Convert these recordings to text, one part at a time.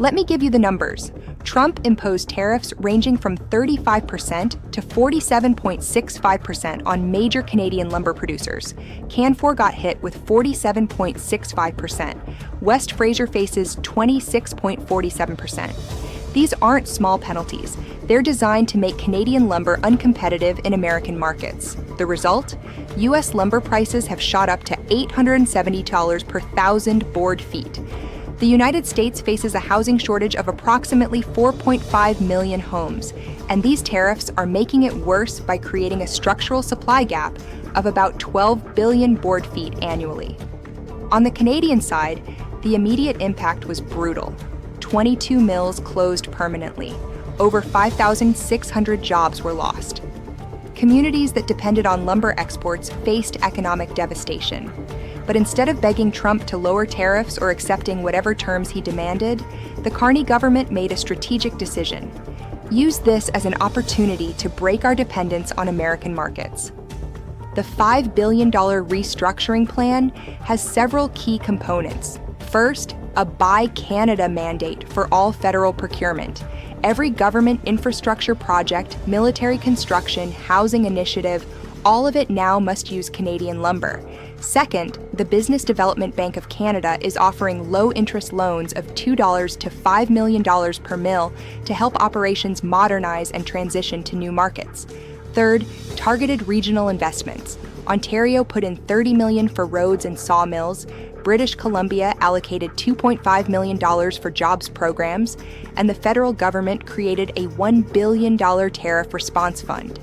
Let me give you the numbers. Trump imposed tariffs ranging from 35% to 47.65% on major Canadian lumber producers. Canfor got hit with 47.65%. West Fraser faces 26.47%. These aren't small penalties. They're designed to make Canadian lumber uncompetitive in American markets. The result? U.S. lumber prices have shot up to $870 per thousand board feet. The United States faces a housing shortage of approximately 4.5 million homes, and these tariffs are making it worse by creating a structural supply gap of about 12 billion board feet annually. On the Canadian side, the immediate impact was brutal. 22 mills closed permanently. Over 5,600 jobs were lost. Communities that depended on lumber exports faced economic devastation. But instead of begging Trump to lower tariffs or accepting whatever terms he demanded, the Carney government made a strategic decision. Use this as an opportunity to break our dependence on American markets. The $5 billion restructuring plan has several key components. First, a Buy Canada mandate for all federal procurement. Every government infrastructure project, military construction, housing initiative, all of it now must use Canadian lumber. Second, the Business Development Bank of Canada is offering low-interest loans of $2 to $5 million per mill to help operations modernize and transition to new markets. Third, targeted regional investments. Ontario put in $30 million for roads and sawmills, British Columbia allocated $2.5 million for jobs programs, and the federal government created a $1 billion tariff response fund.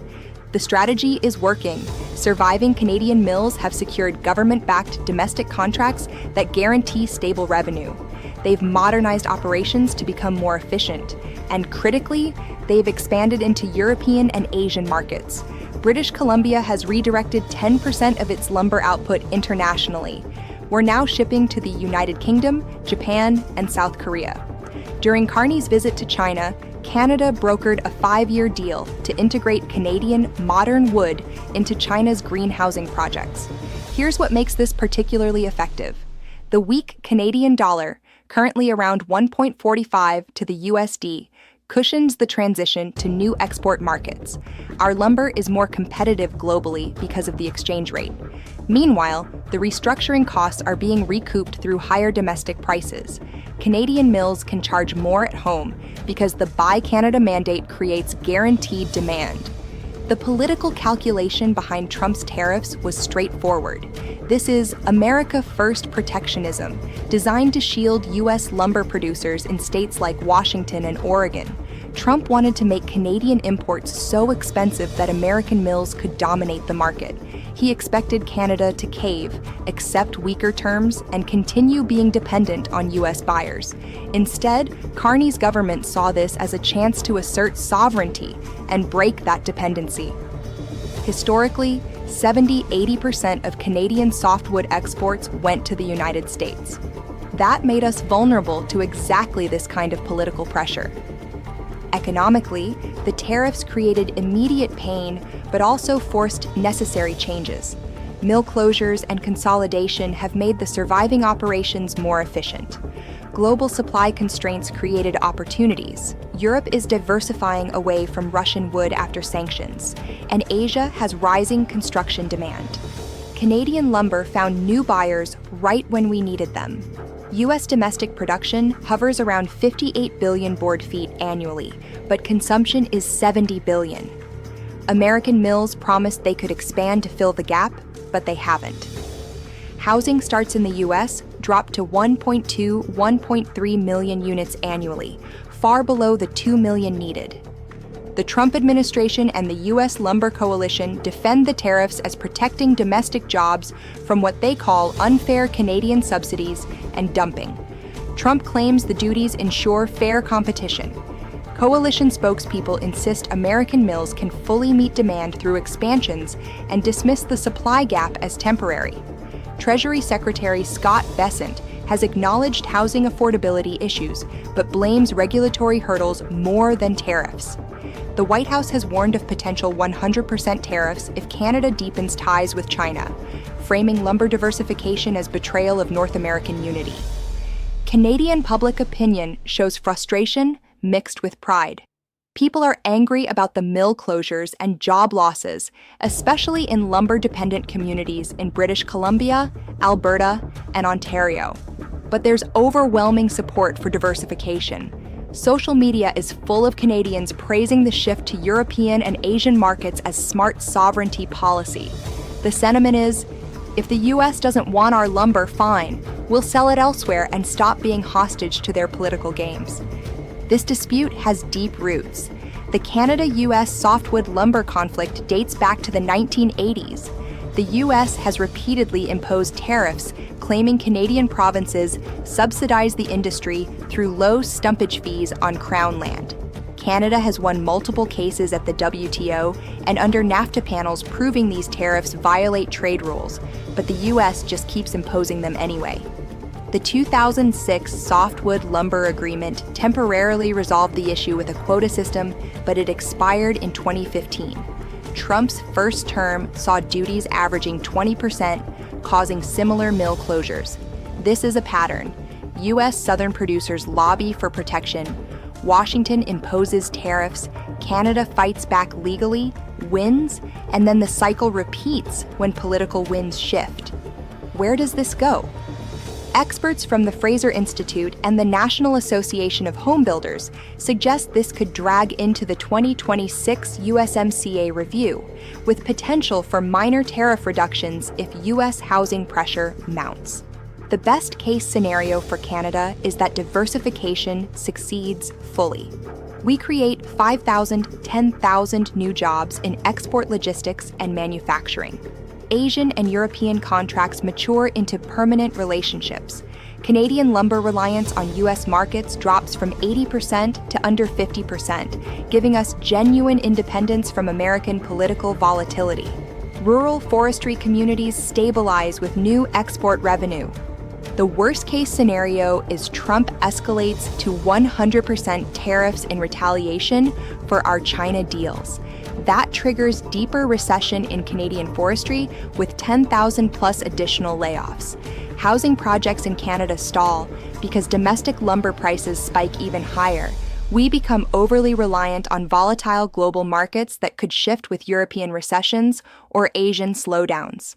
The strategy is working. Surviving Canadian mills have secured government-backed domestic contracts that guarantee stable revenue. They've modernized operations to become more efficient. And critically, they've expanded into European and Asian markets. British Columbia has redirected 10% of its lumber output internationally. We're now shipping to the United Kingdom, Japan, and South Korea. During Carney's visit to China, Canada brokered a 5-year deal to integrate Canadian modern wood into China's green housing projects. Here's what makes this particularly effective. The weak Canadian dollar, currently around 1.45 to the USD, cushions the transition to new export markets. Our lumber is more competitive globally because of the exchange rate. Meanwhile, the restructuring costs are being recouped through higher domestic prices. Canadian mills can charge more at home because the Buy Canada mandate creates guaranteed demand. The political calculation behind Trump's tariffs was straightforward. This is America First protectionism, designed to shield U.S. lumber producers in states like Washington and Oregon. Trump wanted to make Canadian imports so expensive that American mills could dominate the market. He expected Canada to cave, accept weaker terms, and continue being dependent on U.S. buyers. Instead, Carney's government saw this as a chance to assert sovereignty and break that dependency. Historically, 70–80% of Canadian softwood exports went to the United States. That made us vulnerable to exactly this kind of political pressure. Economically, the tariffs created immediate pain, but also forced necessary changes. Mill closures and consolidation have made the surviving operations more efficient. Global supply constraints created opportunities. Europe is diversifying away from Russian wood after sanctions, and Asia has rising construction demand. Canadian lumber found new buyers right when we needed them. U.S. domestic production hovers around 58 billion board feet annually, but consumption is 70 billion. American mills promised they could expand to fill the gap, but they haven't. Housing starts in the U.S. dropped to 1.3 million units annually, far below the 2 million needed. The Trump administration and the U.S. Lumber Coalition defend the tariffs as protecting domestic jobs from what they call unfair Canadian subsidies and dumping. Trump claims the duties ensure fair competition. Coalition spokespeople insist American mills can fully meet demand through expansions and dismiss the supply gap as temporary. Treasury Secretary Scott Bessent has acknowledged housing affordability issues, but blames regulatory hurdles more than tariffs. The White House has warned of potential 100% tariffs if Canada deepens ties with China, framing lumber diversification as betrayal of North American unity. Canadian public opinion shows frustration mixed with pride. People are angry about the mill closures and job losses, especially in lumber-dependent communities in British Columbia, Alberta, and Ontario. But there's overwhelming support for diversification. Social media is full of Canadians praising the shift to European and Asian markets as smart sovereignty policy. The sentiment is, if the US doesn't want our lumber, fine, we'll sell it elsewhere and stop being hostage to their political games. This dispute has deep roots. The Canada-US softwood lumber conflict dates back to the 1980s. The US has repeatedly imposed tariffs, claiming Canadian provinces subsidize the industry through low stumpage fees on Crown land. Canada has won multiple cases at the WTO and under NAFTA panels proving these tariffs violate trade rules, but the US just keeps imposing them anyway. The 2006 Softwood Lumber Agreement temporarily resolved the issue with a quota system, but it expired in 2015. Trump's first term saw duties averaging 20%, causing similar mill closures. This is a pattern. U.S. southern producers lobby for protection. Washington imposes tariffs, Canada fights back legally, wins, and then the cycle repeats when political winds shift. Where does this go? Experts from the Fraser Institute and the National Association of Homebuilders suggest this could drag into the 2026 USMCA review, with potential for minor tariff reductions if US housing pressure mounts. The best-case scenario for Canada is that diversification succeeds fully. We create 5,000, 10,000 new jobs in export logistics and manufacturing. Asian and European contracts mature into permanent relationships. Canadian lumber reliance on U.S. markets drops from 80% to under 50%, giving us genuine independence from American political volatility. Rural forestry communities stabilize with new export revenue. The worst-case scenario is Trump escalates to 100% tariffs in retaliation for our China deals. That triggers deeper recession in Canadian forestry with 10,000 plus additional layoffs. Housing projects in Canada stall because domestic lumber prices spike even higher. We become overly reliant on volatile global markets that could shift with European recessions or Asian slowdowns.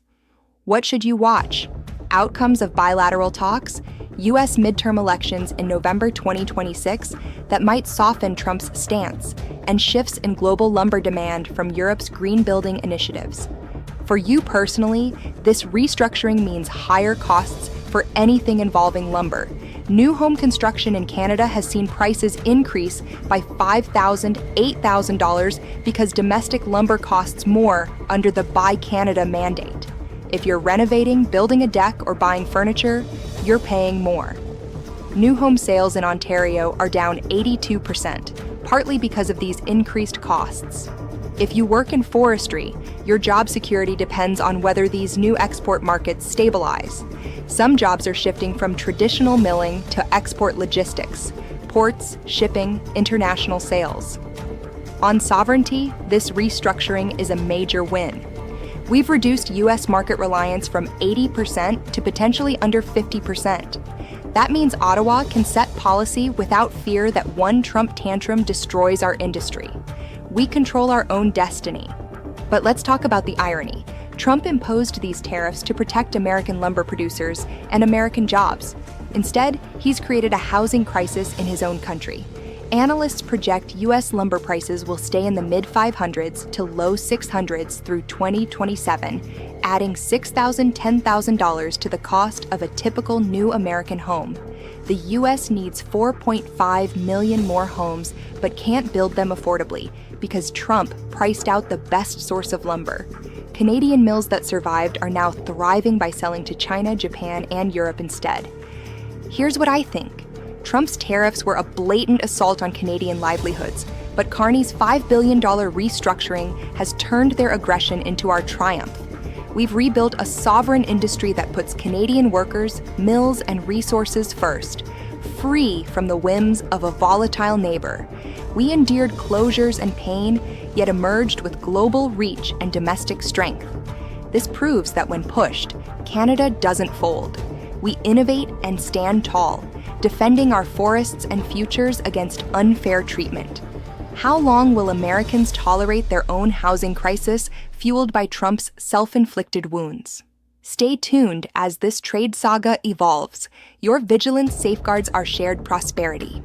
What should you watch? Outcomes of bilateral talks, U.S. midterm elections in November 2026 that might soften Trump's stance, and shifts in global lumber demand from Europe's green building initiatives. For you personally, this restructuring means higher costs for anything involving lumber. New home construction in Canada has seen prices increase by $5,000, $8,000 because domestic lumber costs more under the Buy Canada mandate. If you're renovating, building a deck, or buying furniture, you're paying more. New home sales in Ontario are down 82%, partly because of these increased costs. If you work in forestry, your job security depends on whether these new export markets stabilize. Some jobs are shifting from traditional milling to export logistics, ports, shipping, international sales. On sovereignty, this restructuring is a major win. We've reduced U.S. market reliance from 80% to potentially under 50%. That means Ottawa can set policy without fear that one Trump tantrum destroys our industry. We control our own destiny. But let's talk about the irony. Trump imposed these tariffs to protect American lumber producers and American jobs. Instead, he's created a housing crisis in his own country. Analysts project U.S. lumber prices will stay in the mid-500s to low 600s through 2027, adding $6,000, $10,000 to the cost of a typical new American home. The U.S. needs 4.5 million more homes, but can't build them affordably because Trump priced out the best source of lumber. Canadian mills that survived are now thriving by selling to China, Japan, and Europe instead. Here's what I think. Trump's tariffs were a blatant assault on Canadian livelihoods, but Carney's $5 billion restructuring has turned their aggression into our triumph. We've rebuilt a sovereign industry that puts Canadian workers, mills, and resources first, free from the whims of a volatile neighbor. We endured closures and pain, yet emerged with global reach and domestic strength. This proves that when pushed, Canada doesn't fold. We innovate and stand tall. defending our forests and futures against unfair treatment. How long will Americans tolerate their own housing crisis fueled by Trump's self-inflicted wounds? Stay tuned as this trade saga evolves. Your vigilance safeguards our shared prosperity.